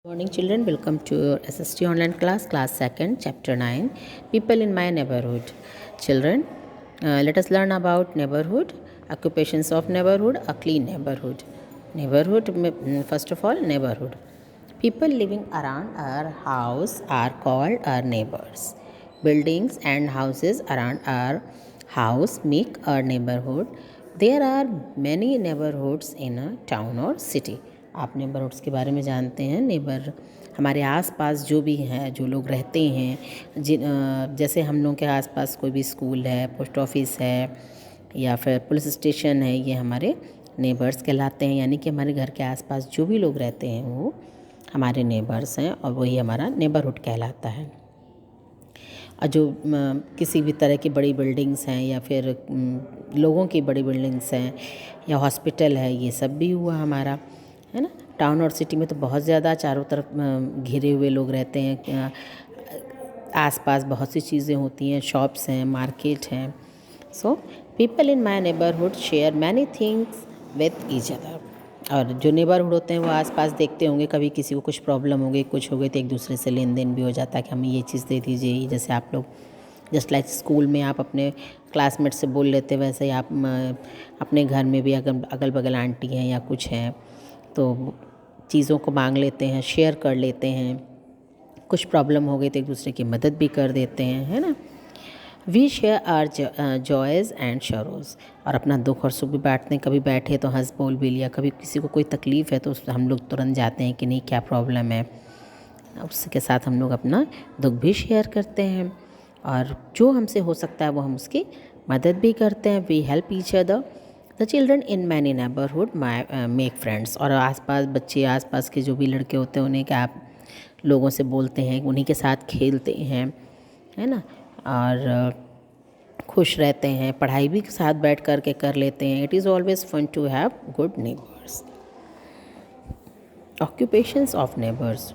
Morning children, welcome to your SST online class 2nd, chapter 9, people in my neighborhood. Children, let us learn about neighborhood, occupations of neighborhood, a clean neighborhood. First of all, neighborhood. People living around our house are called our neighbors. Buildings and houses around our house make our neighborhood. There are many neighborhoods in a town or city. आप neighbourhoods के बारे में जानते हैं। Neighbour हमारे आसपास जो भी हैं, जो लोग रहते हैं, जैसे हम लोग के आसपास कोई भी स्कूल है, पोस्ट ऑफिस है या फिर पुलिस स्टेशन है, ये हमारे नेबर्स कहलाते हैं। यानी कि हमारे घर के आसपास जो भी लोग रहते हैं वो हमारे नेबर्स हैं और वही हमारा नेबरहुड कहलाता है। और जो किसी भी तरह की बड़ी बिल्डिंग्स हैं या फिर लोगों की बड़ी बिल्डिंग्स हैं या हॉस्पिटल है, ये सब भी हुआ हमारा, है ना। टाउन और सिटी में तो बहुत ज़्यादा चारों तरफ घिरे हुए लोग रहते हैं। आसपास बहुत सी चीज़ें होती हैं, शॉप्स हैं, मार्केट हैं। So people in my neighbourhood share many things with each other. और जो नेबरहुड होते हैं वो आसपास देखते होंगे, कभी किसी को कुछ प्रॉब्लम हो गई, कुछ हो गई, तो एक दूसरे से लेन देन भी हो जाता है कि हमें ये चीज़ दे दीजिए। जैसे आप लोग जस्ट लाइक स्कूल में आप अपने क्लासमेट से बोल लेते, वैसे ही आप अपने घर में भी अगल बगल आंटी हैं या कुछ हैं तो चीज़ों को मांग लेते हैं, शेयर कर लेते हैं। कुछ प्रॉब्लम हो गई तो एक दूसरे की मदद भी कर देते हैं, है ना। We share our joys and sorrows. और अपना दुख और सुख भी बांटते हैं। कभी बैठे तो हंस बोल भी लिया, कभी किसी को कोई तकलीफ़ है तो हम लोग तुरंत जाते हैं कि नहीं क्या प्रॉब्लम है, उसके साथ हम लोग अपना दुख भी शेयर करते हैं। और जो हमसे हो सकता है वो हम उसकी मदद भी करते हैं। We help each other. The children in many neighbourhood make friends. और आसपास बच्चे, आसपास के जो भी लड़के होते हैं उन्हें क्या आप लोगों से बोलते हैं, उन्हीं के साथ खेलते हैं, है ना। और खुश रहते हैं, पढ़ाई भी साथ बैठ कर के कर लेते हैं। It is always fun to have good neighbours. Occupations of neighbours,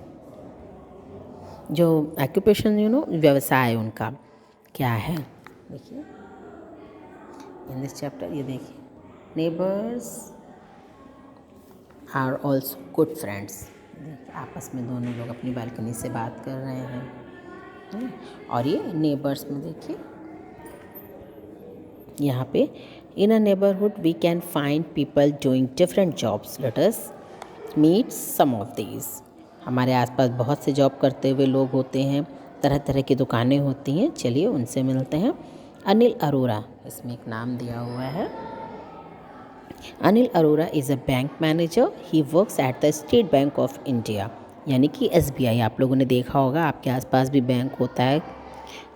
जो ऑक्यूपेशन व्यवसाय उनका क्या है, देखिए इन दिस चैप्टर। ये देखिए, neighbours are also good friends. आपस में दोनों लोग अपनी बालकनी से बात कर रहे हैं। और ये नेबर्स में देखिए, यहाँ पे in a neighbourhood we can find people doing different jobs. Let us meet some of these. हमारे आसपास बहुत से जॉब करते हुए लोग होते हैं, तरह तरह की दुकानें होती हैं। चलिए उनसे मिलते हैं। अनिल अरोरा, इसमें एक नाम दिया हुआ है। Anil Arora is a bank manager. He works at the state bank of India, यानी कि SBI। आप लोगों ने देखा होगा, आपके आसपास भी बैंक होता है।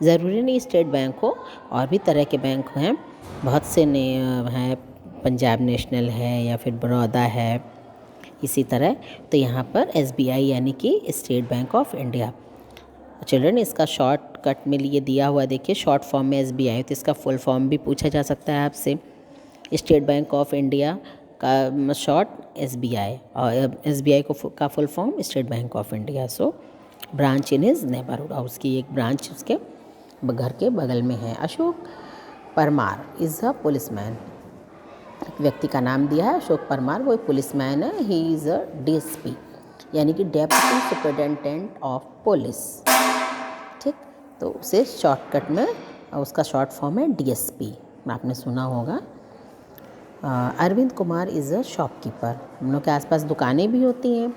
ज़रूरी नहीं स्टेट बैंक हो, और भी तरह के बैंक हैं, बहुत से हैं। पंजाब नेशनल है या फिर बड़ौदा है, इसी तरह। तो यहाँ पर SBI यानी कि state bank of India. Children, इसका शॉर्टकट में लिए दिया हुआ देखिए, शॉर्ट फॉर्म में SBI, तो इसका फुल फॉर्म भी पूछा जा सकता है आपसे। स्टेट बैंक ऑफ इंडिया का शॉर्ट SBI, और SBI का full form state bank of India. So branch in his neighbourhood, और उसकी एक ब्रांच उसके घर के बगल में है। Ashok Parmar is a policeman. एक व्यक्ति का नाम दिया है अशोक परमार, वो एक पुलिसमैन है। ही इज़ अ DSP, यानी कि डेप्यूटी सुपरिटेंडेंट ऑफ पुलिस। ठीक, तो उसे शॉर्टकट में उसका शॉर्ट फॉर्म है DSP, आपने सुना होगा। Arvind Kumar is a shopkeeper. हम लोग के आसपास दुकानें भी होती हैं,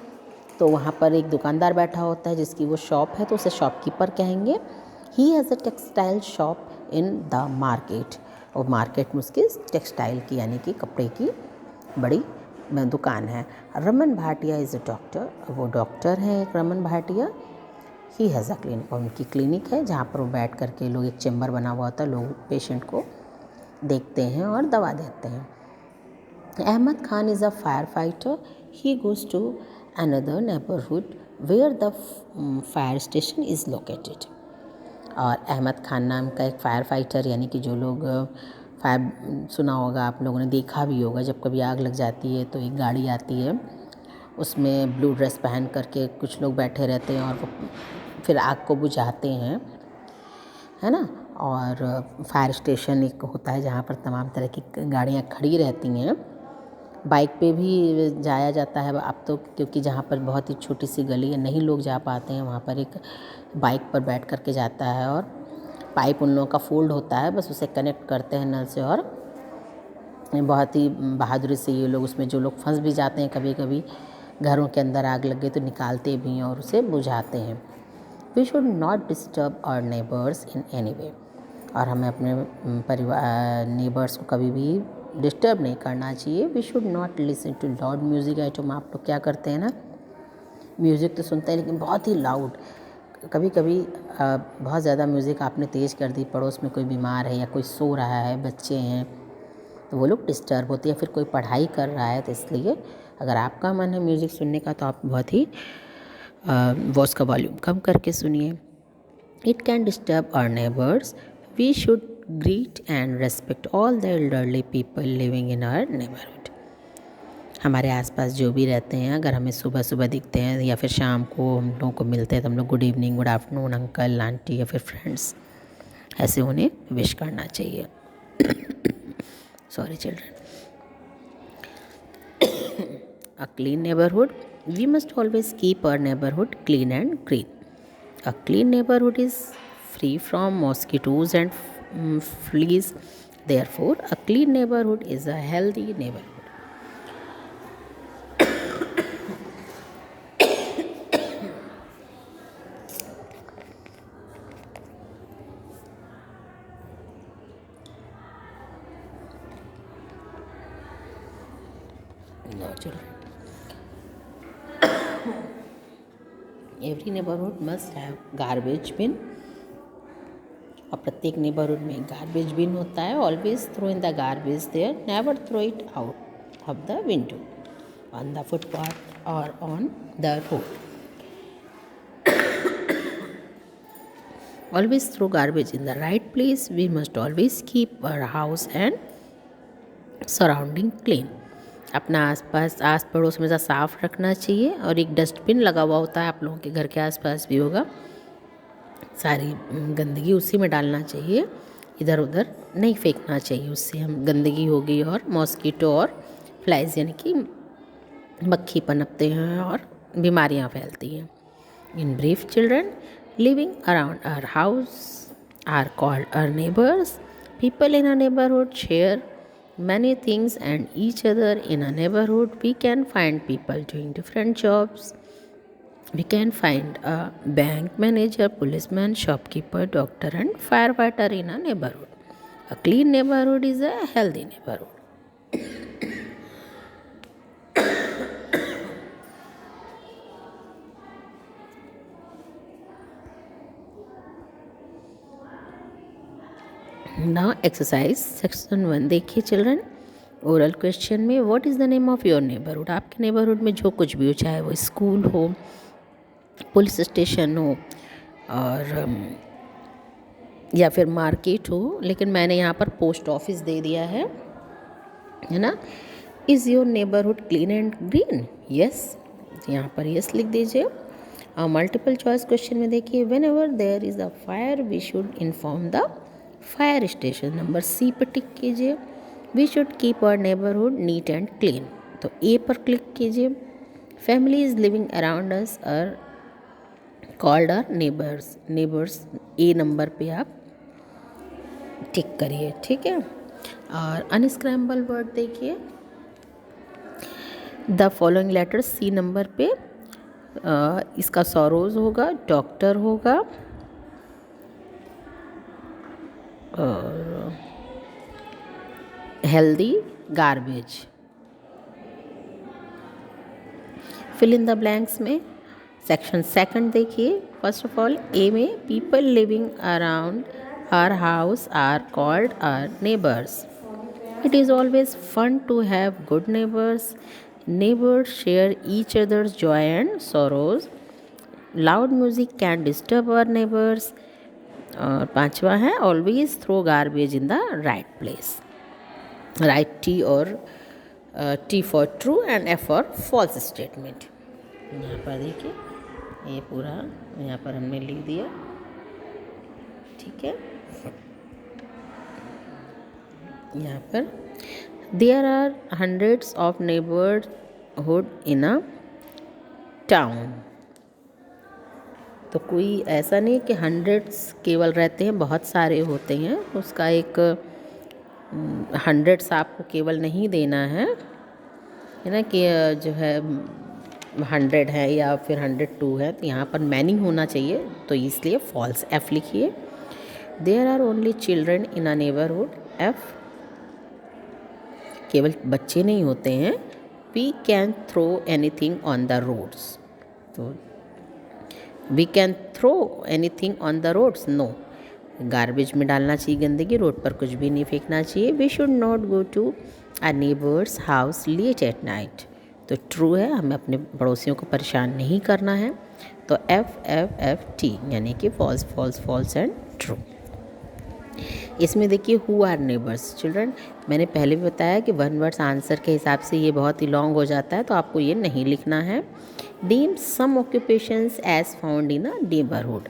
तो वहाँ पर एक दुकानदार बैठा होता है जिसकी वो शॉप है, तो उसे शॉपकीपर कहेंगे। He has a textile shop in the market. और मार्केट में उसकी टेक्सटाइल की यानी कि कपड़े की बड़ी दुकान है। Raman Bhatia is a doctor. वो डॉक्टर है एक, Raman Bhatia. He has a clinic, और उनकी क्लिनिक है जहाँ पर वो बैठ करके लोग, एक चैम्बर बना हुआ होता है, लोग पेशेंट को देखते हैं और दवा देते हैं। Ahmad Khan is a firefighter. He goes to another neighborhood where the fire station is located. और अहमद खान नाम का एक फायर फाइटर, यानी कि जो लोग फायर, सुना होगा आप लोगों ने, देखा भी होगा, जब कभी आग लग जाती है तो एक गाड़ी आती है, उसमें ब्लू ड्रेस पहन करके कुछ लोग बैठे रहते हैं और वो फिर आग को बुझाते हैं, है ना। और फायर स्टेशन एक होता है जहाँ पर तमाम तरह की गाड़ियाँ खड़ी रहती हैं, बाइक पे भी जाया जाता है अब तो, क्योंकि जहाँ पर बहुत ही छोटी सी गली है, नहीं लोग जा पाते हैं, वहाँ पर एक बाइक पर बैठ कर के जाता है और पाइप उन लोगों का फोल्ड होता है, बस उसे कनेक्ट करते हैं नल से और बहुत ही बहादुरी से ये लोग उसमें, जो लोग फंस भी जाते हैं कभी कभी, घरों के अंदर आग लग गई तो निकालते भी हैं और उसे बुझाते हैं। We should not disturb our neighbours in any way, और हमें अपने परिवार नेबर्स को कभी भी डिस्टर्ब नहीं करना चाहिए। We should not listen to loud music item. आप लोग क्या करते हैं ना, म्यूज़िक तो सुनते हैं लेकिन बहुत ही लाउड, कभी कभी बहुत ज़्यादा म्यूज़िक आपने तेज़ कर दी, पड़ोस में कोई बीमार है या कोई सो रहा है, बच्चे हैं, तो वो लोग डिस्टर्ब होते हैं, फिर कोई पढ़ाई कर रहा है, तो इसलिए अगर आपका मन है म्यूज़िक सुनने का तो आप बहुत ही वॉइस का वॉल्यूम कम करके सुनिए। It can disturb our neighbours. We should greet and respect all the elderly people living in our neighbourhood. हमारे आसपास जो भी रहते हैं, अगर हमें सुबह सुबह दिखते हैं या फिर शाम को हम लोगों को मिलते हैं तो हम लोग good evening, good afternoon, uncle, aunty या फिर फ्रेंड्स, ऐसे उन्हें विश करना चाहिए। Sorry children. A clean neighborhood. We must always keep our neighborhood clean and green. A clean neighborhood is free from mosquitoes and fleas. Therefore, a clean neighborhood is a healthy neighborhood. Now, children, every neighborhood must have garbage bin. और प्रत्येक neighbourhood में garbage bin होता है। Always throw in the garbage there, never throw it out of the window, on the footpath और on the road. Always throw garbage in the right place. We must always keep our house and surrounding clean. अपना आसपास, आस पड़ोस हमेशा साफ रखना चाहिए। और एक डस्टबिन लगा हुआ होता है, आप लोगों के घर के आसपास भी होगा, सारी गंदगी उसी में डालना चाहिए, इधर उधर नहीं फेंकना चाहिए। उससे हम गंदगी होगी और मॉस्किटो और फ्लाइज यानी कि मक्खी पनपते हैं और बीमारियां फैलती हैं। In brief children, living around our house are called our neighbors. People in a neighborhood share many things and each other. In a neighborhood we can find people doing different jobs. We can find a bank manager, policeman, shopkeeper, doctor and firefighter in a neighborhood. A clean neighborhood is a healthy neighborhood. Now exercise section 1 देखिए children. Oral question में what is the name of your neighbourhood. आपके neighbourhood में जो कुछ भी हो, चाहे वो स्कूल हो, पुलिस स्टेशन हो और या फिर मार्केट हो, लेकिन मैंने यहाँ पर पोस्ट ऑफिस दे दिया है ना। Is your neighbourhood clean and green? Yes, यहाँ पर यस लिख दीजिए। और मल्टीपल चॉइस क्वेश्चन में देखिए, whenever there is a fire we should inform the fire station. Number C पर टिक कीजिए। We should keep our neighbourhood neat and clean, तो ए पर क्लिक कीजिए। Family is living around us are called our neighbours. Neighbours A number पे आप tick करिए, ठीक है। और अनस्क्रैम्बल वर्ड देखिए, the following letters C number पे, इसका सॉरोज होगा, डॉक्टर होगा और healthy, garbage. Fill in the blanks में सेक्शन सेकंड देखिए। फर्स्ट ऑफ ऑल ए में people living around our house are called our neighbours. It is always fun to have good neighbours. Neighbors share each other's joy and sorrows. Loud music can disturb our neighbors. और पांचवा है always throw garbage in the right place. Write T और T for true and F for false statement. यहाँ पर देखिए, ये पूरा यहाँ पर हमने लिख दिया, ठीक है। यहाँ पर there are hundreds of neighbourhood in a town. तो कोई ऐसा नहीं कि हंड्रेड्स केवल रहते हैं, बहुत सारे होते हैं। उसका एक हंड्रेड्स आपको केवल नहीं देना है ना, कि जो है 100 है या फिर 102 है, तो यहाँ पर मैनी होना चाहिए, तो इसलिए फॉल्स एफ लिखिए। There are only children in a neighbourhood F, केवल बच्चे नहीं होते हैं। We can throw anything on the roads, तो we can throw anything on the roads, no. Garbage में डालना चाहिए गंदगी, रोड पर कुछ भी नहीं फेंकना चाहिए। We should not go to a neighbour's house late at night, तो ट्रू है, हमें अपने पड़ोसियों को परेशान नहीं करना है। तो एफ एफ एफ टी यानी कि false false false and true. इसमें देखिए हु आर नेबर्स चिल्ड्रन, मैंने पहले भी बताया कि वन वर्ड्स आंसर के हिसाब से ये बहुत ही लॉन्ग हो जाता है, तो आपको ये नहीं लिखना है। Deem some occupations as found in a neighbourhood,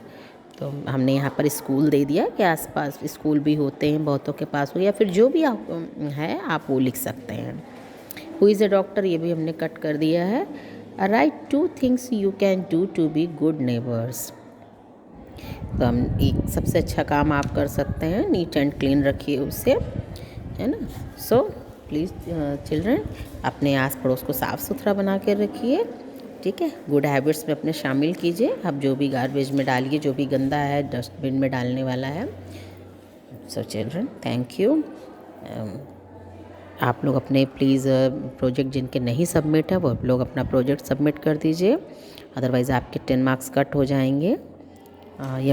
तो हमने यहाँ पर स्कूल दे दिया कि आसपास स्कूल भी होते हैं बहुतों के पास हो, या फिर जो भी आप है आप वो लिख सकते हैं। हु इज़ अ डॉक्टर, ये भी हमने कट कर दिया है। Write 2 things you can do to be good neighbours, तो हम एक सबसे अच्छा काम आप कर सकते हैं, नीट एंड क्लीन रखिए उसे, है ना। सो प्लीज़ चिल्ड्रन अपने आस पड़ोस को साफ़ सुथरा बना के रखिए, ठीक है। गुड हैबिट्स में अपने शामिल कीजिए, आप जो भी गार्बेज में डालिए, जो भी गंदा है डस्टबिन में डालने वाला है। So children thank you. आप लोग अपने प्लीज़ प्रोजेक्ट जिनके नहीं सबमिट है वो आप लोग अपना प्रोजेक्ट सबमिट कर दीजिए, अदरवाइज़ आपके 10 मार्क्स कट हो जाएंगे। ये